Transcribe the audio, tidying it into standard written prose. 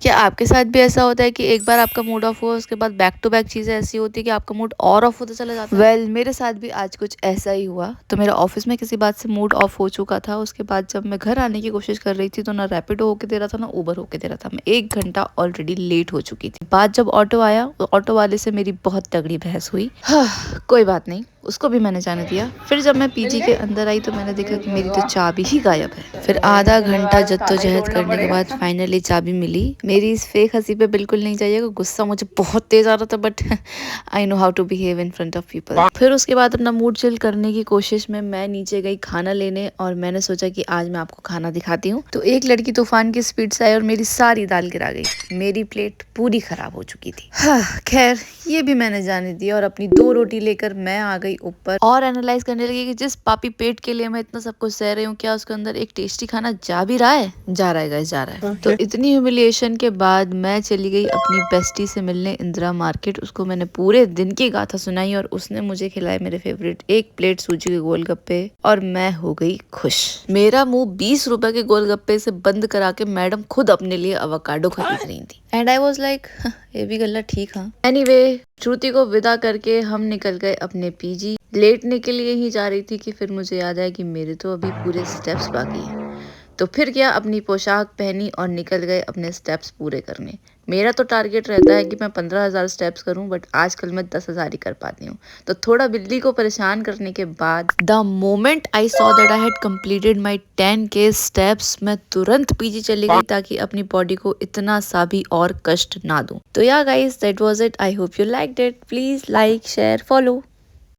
क्या आपके साथ भी ऐसा होता है कि एक बार आपका मूड ऑफ हुआ उसके बाद बैक टू बैक चीज़ें ऐसी होती है कि आपका मूड और ऑफ होता चला जाता है? वेल मेरे साथ भी आज कुछ ऐसा ही हुआ। तो मेरा ऑफिस में किसी बात से मूड ऑफ हो चुका था। उसके बाद जब मैं घर आने की कोशिश कर रही थी तो ना रैपिडो होके दे रहा था ना उबर होके दे रहा था। मैं 1 घंटा ऑलरेडी लेट हो चुकी थी। बाद जब ऑटो आया तो ऑटो वाले से मेरी बहुत तगड़ी बहस हुई। हाँ, कोई बात नहीं, उसको भी मैंने जाने दिया। फिर जब मैं पीजी के अंदर आई तो मैंने देखा कि मेरी तो चाबी ही गायब है। फिर आधा घंटा जद्दोजहद करने के बाद फाइनली चाबी मिली। मेरी इस फेक हंसी पे बिल्कुल नहीं जाइएगा, गुस्सा मुझे बहुत तेज आ रहा था but I know how to behave in front of people. फिर उसके बाद अपना मूड चिल करने की कोशिश में मैं नीचे गई खाना लेने और मैंने सोचा कि आज मैं आपको खाना दिखाती हूँ। तो एक लड़की तूफान की स्पीड से आई और मेरी सारी दाल गिरा गई। मेरी प्लेट पूरी खराब हो चुकी थी। हाँ खैर, ये भी मैंने जाने दिया और अपनी 2 रोटी लेकर मैं आ गई ऊपर और एनालाइज करने लगी कि जिस पापी पेट के लिए मैं इतना सब कुछ सह रही हूँ, क्या उसके अंदर एक टेस्टी खाना जा भी रहा है? जा रहा है गाइस, जा रहा है। तो इतनी ह्यूमिलिएशन के बाद मैं चली गई अपनी बेस्टी से मिलने इंदिरा मार्केट। उसको मैंने पूरे दिन की गाथा सुनाई और उसने मुझे खिलाए मेरे फेवरेट 1 प्लेट सूजी के गोलगप्पे और मैं हो गई खुश। मेरा मुंह 20 रुपए के गोलगप्पे से बंद करा के मैडम खुद अपने लिए अवोकाडो खरीद रही थी। एंड आई वाज लाइक ये भी गल्ला ठीक। हाँ, एनीवे श्रुति को विदा करके हम निकल गए अपने पीजी। लेटने के लिए ही जा रही थी कि फिर मुझे याद आया कि मेरे तो अभी पूरे स्टेप्स बाकी हैं। तो फिर क्या, अपनी पोशाक पहनी और निकल गए अपने स्टेप्स पूरे करने। मेरा तो टारगेट रहता है कि मैं 15,000 स्टेप्स करूं बट आजकल मैं 10,000 ही कर पाती हूँ। तो थोड़ा बिल्ली को परेशान करने के बाद the moment I saw that I had completed my 10K steps, मैं तुरंत पीछे चली गई ताकि अपनी बॉडी को इतना सा भी और कष्ट ना दूं। तो या guys, that was it. I hope you liked it. Please like, share, follow.